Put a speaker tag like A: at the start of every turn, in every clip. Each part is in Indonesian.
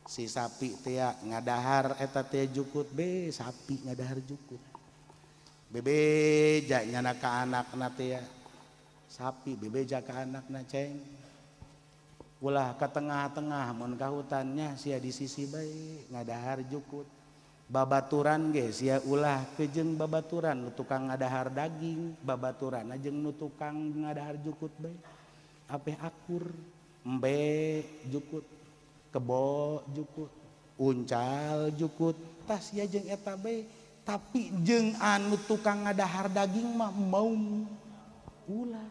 A: si sapi teh ngadahar eta teh jukut be sapi ngadahar jukut bebeja nyana ka anakna teh sapi bebeja ka anakna ceng ulah ka tengah-tengah mun ka hutannya sia di sisi bae ngadahar jukut babaturan ge sia ulah kejeung babaturan nu tukang ngadahar daging babaturan jeung nu tukang ngadahar jukut bae apeh akur embe jukut kebo jukut uncal jukut tah sia jeung eta bae tapi jeung anu tukang ngadahar daging mah mau ulah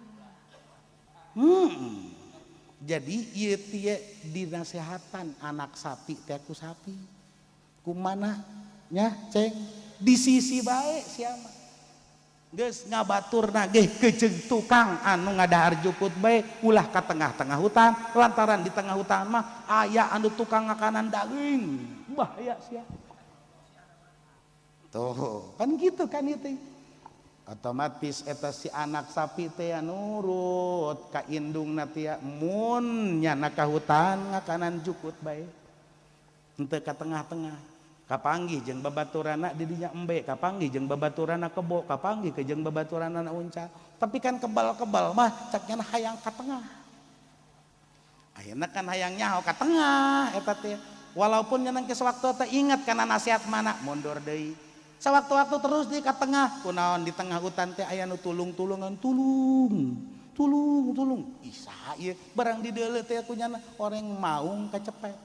A: jadi ieu teh dinasehatan anak sapi teh ku sapi kumaha nya ceng di sisi bae sia mah geus ngabaturna ge kejeung tukang anu ngadahar jukut bae ulah ka tengah-tengah hutan lantaran di tengah hutan mah aya anu tukang ngakanan daging bahaya sia tuh kan gitu kan itu otomatis eta si anak sapi teh nurut ka indungna teh mun nyana ka hutan ngakanan jukut bae henteu ka tengah-tengah kapanggih jeung babaturanna di dinya embe kapanggih jeung babaturanna kebo kapanggih ke jeung babaturanna uncal tapi kan kebal-kebal mah cak nyana hayang ka tengah ayeuna kan hayang nyaho ka tengah eta teh walaupun nyana geus waktu teh inget kana nasihat mana mundur deui sawaktu-waktu terus di ka tengah kunaon di tengah hutan teh aya nu tulung-tulungan tulung ih saha ieu barang di deuleu teh ku nyana oreng maung kacepet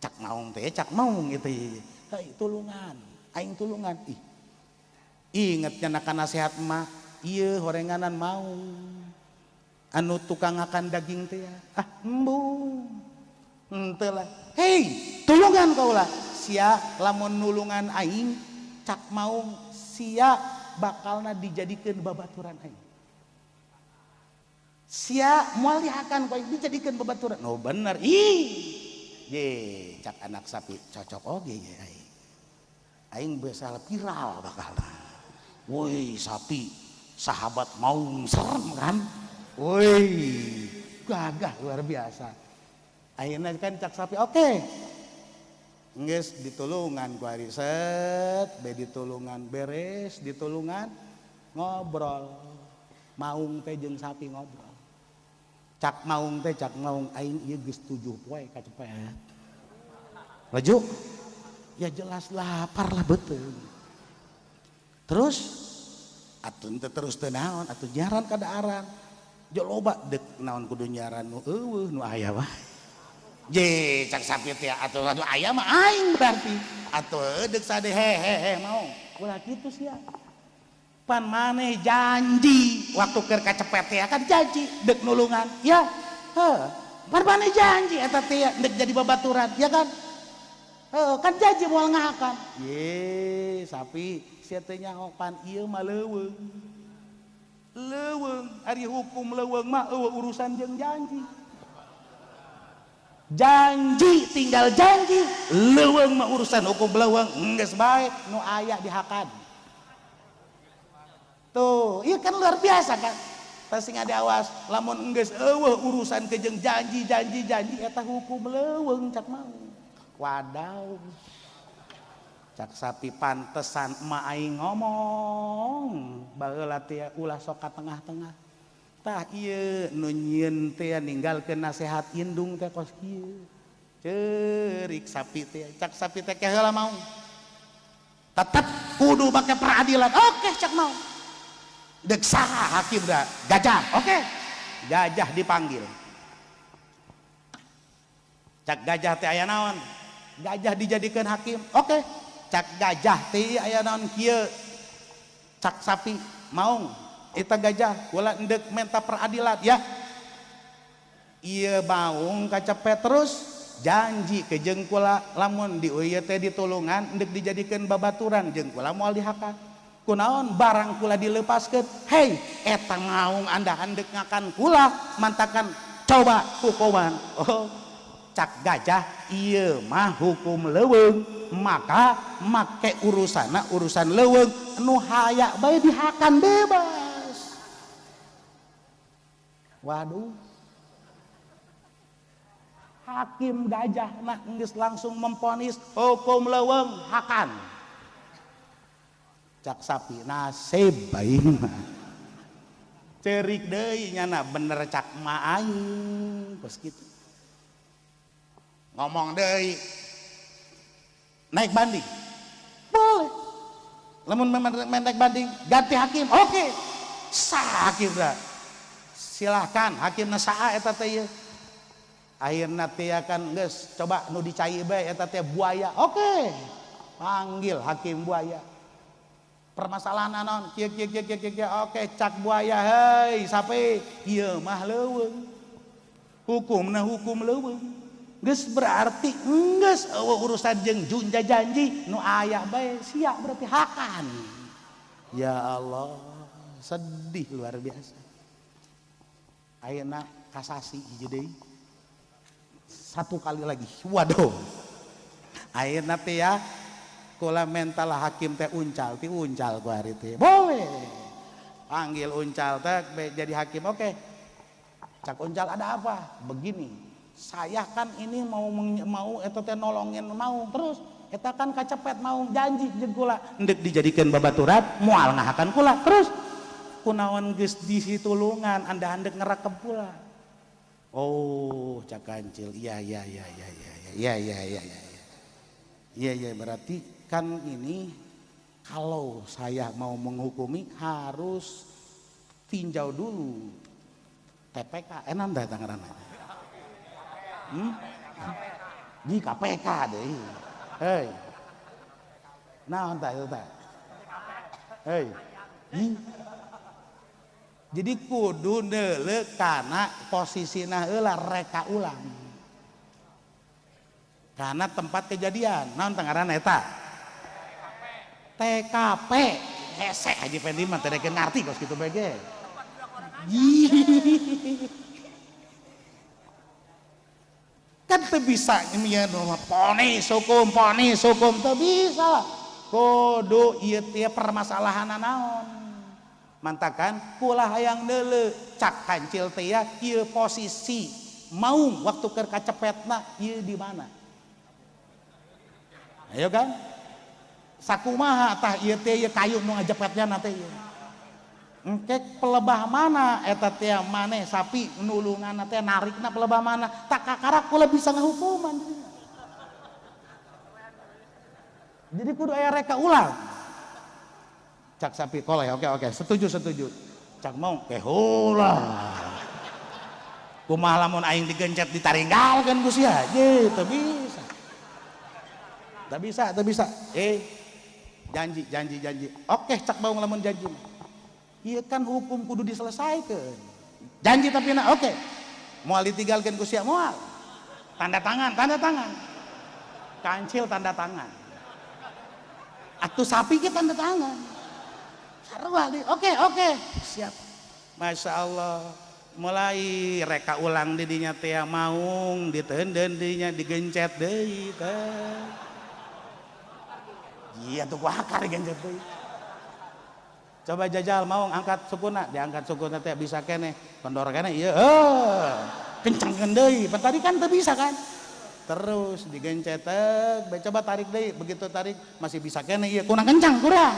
A: cak maung teh cak maung gitu hei tulungan aing tulungan ih inget nyana kana nasihat mah ieu horenganan maung anu tukang akan daging teh embung henteu lah hei tulungan kaula sia lamun nulungan aing cak maung sia bakalna dijadikeun babaturan aing sia moal dihakan ku aing dijadikeun babaturan oh bener ih ye cak anak sapi cocok oge ye aing biasa viral bakalna woi sapi sahabat maung serem kan woi gagah luar biasa ayeuna kan cak sapi oke geus ditulungan ku ari set be ditulungan beres ditulungan ngobrol maung teh jeung sapi ngobrol cak maung aing ieu geus 7 poe kacepet laju ya jelas lapar lah betul terus atuh teu terus teu naon atuh nyaran ka daaran jo loba deuk naon kudu nyaran nu eueuh nu aya wae je cak sapi teh atuh aya mah aing berarti atuh deuk sade hehehe mau ulah kitu sia pan maneh janji waktu keur kacepet teh kan janji deuk nulungan ya pan maneh janji eta teh deuk jadi babaturan ya kan kan janji moal ngahakan ye sapi sia teh nyaho pan ieu mah leuweung ari hukum leuweung mah urusan jeung janji tinggal janji leuweung mah urusan hukum leuweung geus bae nu aya dihakan tuh ieu kan luar biasa kan pasti ngadawas lamun geus eueuh urusan ke jeung janji eta hukum leuweung cak mau wadaw cak sapi pantesan emak aing ngomong baheula teh ulah sok ka tengah-tengah tah ieu nu nyieun teh ninggalkeun nasihat indung teh kos kieu ceurik sapi teh cak sapi teh heula mau tetep kudu make peradilan oke cak mau deuk saha hakim da gajah oke gajah dipanggil cak gajah teh aya naon gajah dijadikeun hakim oke cak gajah teh aya naon kieu cak sapi maung eta gajah ulah endek minta peradilan ya ieu maung kacepet terus janji ke jeung kula lamun di ieu teh ditulungan endek dijadikeun babaturan jeung kula moal dihakan kunaon barang kula dilepaskeun hei eta maung anda endek ngakan kula mantakan coba hukuman oh cak gajah ieu mah hukum leuweung maka make urusan leuweung nu hayak bae dihakan bebas. Waduh hakim gajah nah geus langsung memponis hukum leuweung hakan. Cak sapi nasib aing mah cerik deui nyana bener cak ma aing geus kitu ngomong deui naik banding boleh lamun naik banding ganti hakim oke sah hakim dah silahkan hakimna saha eta teh akhirna teh akan geus coba nu dicai bae eta teh buaya oke panggil hakim buaya permasalahan naon kieu oke cak buaya hei sape ieu mah leuweung hukumna hukum leuweung geus berarti geus urusan jeung junja janji nu aya bae sia berarti hakan ya Allah sedih luar biasa ayeuna kasasi hiji deui satu kali lagi waduh ayeuna teh ya kula mental hakim teh uncal ti uncal ku hari teh boleh panggil uncal teh jadi hakim oke cak uncal ada apa begini saya kan ini mau eta teh nolongin mau terus eta kan kacepet mau janji jeung kula endek dijadikeun babaturan moal ngahakan kula terus kunaon geus disitulungan anda handek ngerekep pula oh cak kancil iya berarti kan ini kalau saya mau menghukumi harus tinjau dulu TPK enan dah tangaranna di KPK deh hei naon tah eta hei jadi kudu neuleuh kana posisina heula reka ulang karena tempat kejadian naon tangaranna eta TKP hese Haji Fendi mah teh ngarti kos kitu bae ge kan teu bisa nya ponis hukum teu bisa kudu ieu teh permasalahan naon mantakan kula hayang neuleuh cak kancil teh ya ieu posisi maung waktu keur kacepetna ieu di mana ayo kan sakumaha tah ieu teh ieu kayu nu ngajepetnya na teh ieu engke pelebah mana eta teh maneh sapi nulunganna teh narikna pelebah mana tak kakarak kula bisa ngahukuman jadi kudu aya reka ulang cak sapi koleh oke setuju cak mau heula kumaha lamun aing digencet ditaringgalkeun ku sia ye teu bisa tak bisa janji oke cak baung lamun janji iya kan hukum kudu diselesaikan janji tapi na oke moal ditinggalkeun ku sia moal tanda tangan kancil tanda tangan atuh sapi ge tanda tangan sarua oke siap Masya Allah mulai reka ulang di dinya teh maung diteundeun dinya digencet deui teh iya tuh gua akar genjot deui coba jajal mau angkat sukuna diangkat sukuna teh bisa kene kendor kene iya kencengkeun deui tadi kan teu bisa kan terus digencet coba tarik deui begitu tarik masih bisa kene iya kurang kencang kurang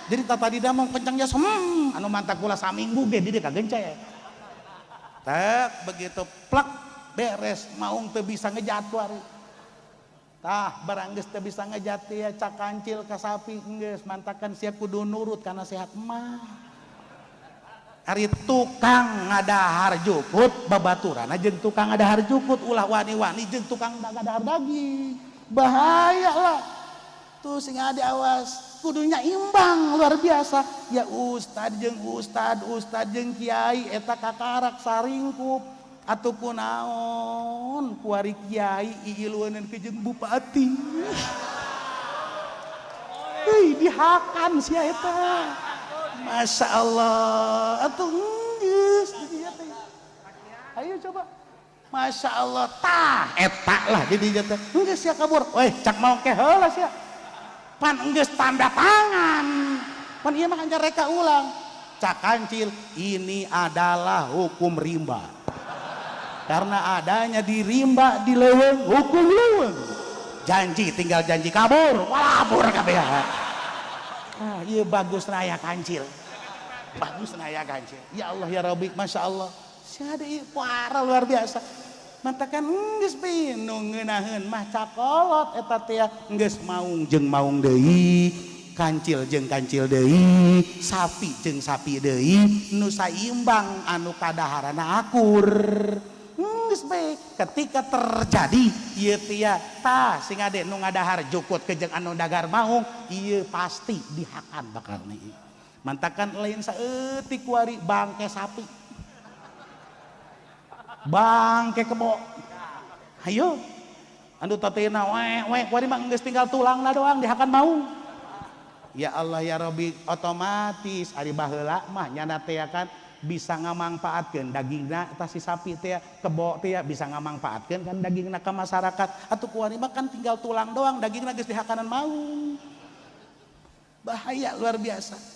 A: jadi tadi dah mau kencang ya anu mantak kula saminggu ge di dia kagencet begitu plak beres maung teu bisa ngejatuh tah barang geus teu bisa ngejati ya cak kancil ka sapi geus mantakan sia kudu nurut karena sehat mah ari tukang ngadahar jukut babaturan jeung tukang ngadahar jukut ulah wani-wani jeung tukang ngadahar daging bahaya lah tuh sing ade awas kudunya imbang luar biasa ya ustad jeung kiai eta kakarak saringkup atuh kunaon kuari kiai iilueuneun ke jeung bupati dihakan sia eta Masya Allah atuh geus di dieu teh ayo coba Masya Allah tah eta lah di dieu teh geus sia kabur weh cak mau ke heula sia pan geus tanda tangan pan ieu mah hanya reka ulang cak kancil ini adalah hukum rimba karena adanya di rimba di leuweung hukum leuweung janji tinggal janji kabur walabur kabeh. Iya bagus naya kancil, bagus naya kancil. Ya Allah ya Rabbi, masya Allah, siada ieu parah luar biasa. Mantakan geus bingung ngeunaheun mah cakolot eta teh geus maung jeung maung deui, kancil jeung kancil deui, sapi jeung sapi deui, nu saimbang anu kadaharana akur. Geus bae ketika terjadi ieu teh tah sing ade nu ngadahar jukut ke jeung anu dagar maung ieu pasti dihakan bakal nih. Mantakan lain saeutik kuari bangke sapi, bangke kebo, ayo anu tatina we kuari mah geus tinggal tulangna doang dihakan maung. Ya Allah ya Rabbi, otomatis ari baheula mah nyana teh kan bisa ngamangpaatkeun dagingna eta si sapi teh kebo teh bisa ngamangpaatkeun kan dagingna ka masyarakat. Atuh kuari mah kan tinggal tulang doang, dagingna geus dihakanan maung. Bahaya luar biasa.